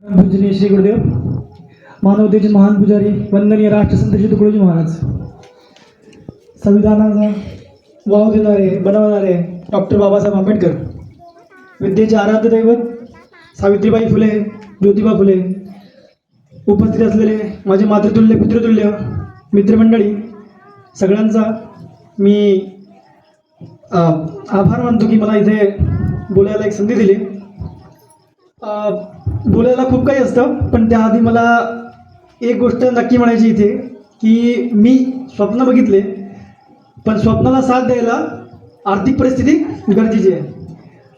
पूजनीय श्री गुरुदेव, मानवतेचे महान पुजारी, वंदनीय राष्ट्रसंत श्री तुकडोजी महाराज, संविधानाचा वाव देणारे बनवणारे डॉक्टर बाबासाहेब आंबेडकर, विद्येचे आराध्य दैवत सावित्रीबाई फुले, ज्योतिबा फुले, उपस्थित असलेले माझे मातृतुल्य पितृतुल्य मित्रमंडळी, सगळ्यांचा मी आभार मानतो की मला इथे बोलायला एक संधी दिली. बोलायला खूप काही असतं, पण त्याआधी मला एक गोष्ट नक्की म्हणायची इथे की मी स्वप्न बघितले, पण स्वप्नाला साथ द्यायला आर्थिक परिस्थिती गरजेची आहे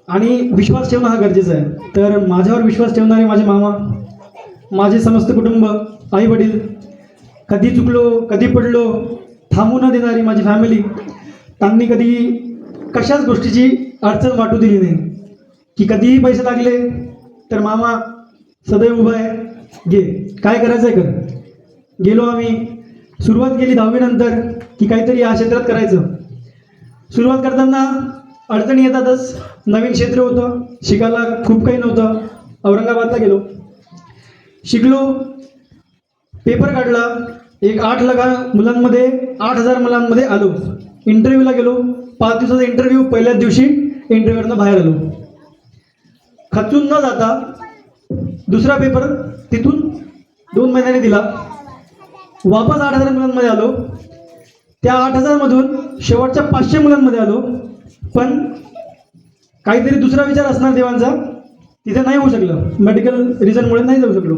आणि विश्वास ठेवणं हा गरजेचा आहे. तर माझ्यावर विश्वास ठेवणारे माझे मामा, माझे समस्त कुटुंब, आई वडील, कधी चुकलो कधी पडलो थांबू न देणारी माझी फॅमिली, त्यांनी कधी कशाच गोष्टीची अडचण वाटू दिली नाही की कधीही पैसे लागले तर मामा सदैव उभा आहे, घे काय करायचं आहे कर. गेलो आम्ही, सुरुवात केली 10वी नंतर की काहीतरी या क्षेत्रात करायचं. सुरुवात करताना अडचणी येतातच, नवीन क्षेत्र होतं, शिकायला खूप काही नव्हतं. औरंगाबादला गेलो, शिकलो, पेपर काढला, एक 8,000 मुलांमध्ये आलो. इंटरव्ह्यूला गेलो, 5 दिवसाचा इंटरव्ह्यू, पहिल्याच दिवशी इंटरव्ह्यूवरनं बाहेर आलो. खचून न जाता दुसरा पेपर तिथून 2 महिन्यांनी दिला, वापस 8,000 मुलांमध्ये आलो. त्या 8,000 मधून शेवटच्या 500 मुलांमध्ये आलो. पण काहीतरी दुसरा विचार असणार देवांचा, तिथे नाही होऊ शकलं, मेडिकल रिझनमुळे नाही जाऊ शकलो.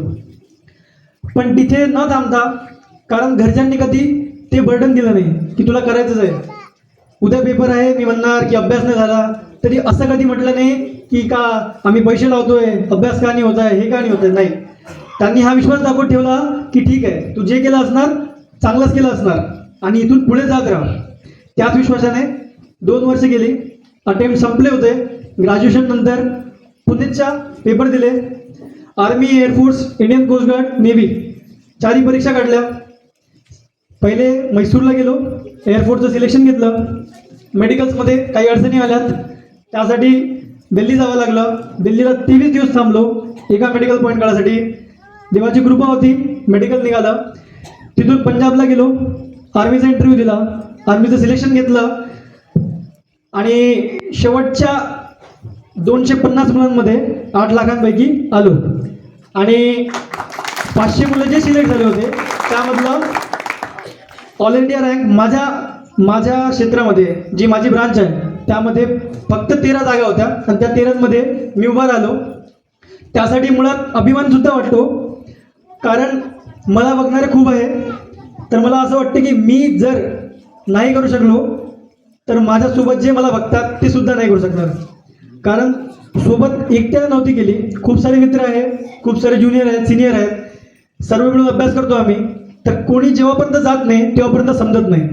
पण तिथे न थांबता, कारण घरच्यांनी कधी ते बर्डन दिलं नाही की तुला करायचंच आहे, उद्या पेपर आहे, मी म्हणणार की अभ्यास नाही झाला, तरी असं कधी म्हटलं नाही की का आम्ही पैसे लावतोय, अभ्यास का नाही होत आहे, हे का नाही होत आहे. नाही, त्यांनी हा विश्वास दाखवून ठेवला की ठीक आहे, तू जे केलं असणार चांगलंच केलं असणार आणि इथून पुढे जात राहा. त्याच विश्वासाने 2 वर्ष गेली, अटेम्प्ट संपले होते. ग्रॅज्युएशन नंतर पुणेच्या पेपर दिले, army, air force, Indian coast guard, navy, 4ही परीक्षा काढल्या. पहिले मैसूरला गेलो, एअरफोर्सचं सिलेक्शन घेतलं. मेडिकल्समध्ये काही अडचणी आल्यात, त्यासाठी दिल्ली जावं लागलं. दिल्लीला 23 दिवस थांबलो एका मेडिकल पॉईंट काढायसाठी. देवाची कृपा होती, मेडिकल निघालं. तिथून पंजाबला गेलो, आर्मीचा इंटरव्ह्यू दिला, आर्मीचं सिलेक्शन घेतलं आणि शेवटच्या 250 मुलांमध्ये 8 लाखांपैकी आलो. आणि 500 मुलं जे सिलेक्ट झाले होते त्यामधलं ऑल इंडिया रँक माझ्या क्षेत्रामध्ये जी माझी ब्रांच आहे त्यामध्ये फक्त 13 जागा होत्या आणि त्या 13मध्ये मी उभा राहिलो. त्यासाठी मुळात अभिमानसुद्धा वाटतो, कारण मला बघणारे खूप आहे. तर मला असं वाटतं की मी जर नाही करू शकलो तर माझ्यासोबत जे मला बघतात ते सुद्धा नाही करू शकणार, कारण सोबत एकट्या नव्हती केली. खूप सारे मित्र आहेत, खूप सारे ज्युनियर आहेत, सिनियर आहेत, सर्व मिळून अभ्यास करतो आम्ही. तर कोणी जेव्हापर्यंत जात नाही तेव्हापर्यंत समजत नाही.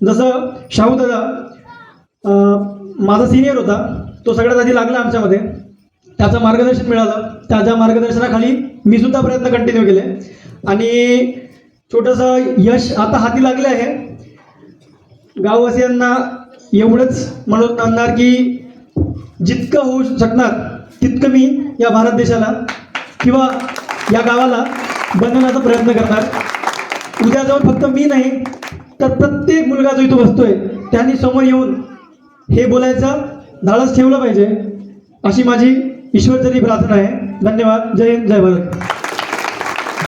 जसं शाहू दादा माझा सिनियर होता, तो सगळ्यात आधी लागला आमच्यामध्ये, त्याचं मार्गदर्शन मिळालं. त्याच्या मार्गदर्शनाखाली मी सुद्धा प्रयत्न कंटिन्यू केले आणि छोटंसं यश आता हाती लागले आहे. गाववासियांना एवढंच म्हणणार की जितकं होऊ शकणार तितकं मी या भारत देशाला किंवा या गावाला बनवण्याचा प्रयत्न करणार. उद्या जाऊन फक्त मी नाही तर प्रत्येक मुलगा जो इथं बसतोय त्यांनी समोर येऊन हे बोलायचं धाडस ठेवलं पाहिजे, अशी माझी ईश्वरचरणी प्रार्थना आहे. धन्यवाद. जय हिंद, जय भारत.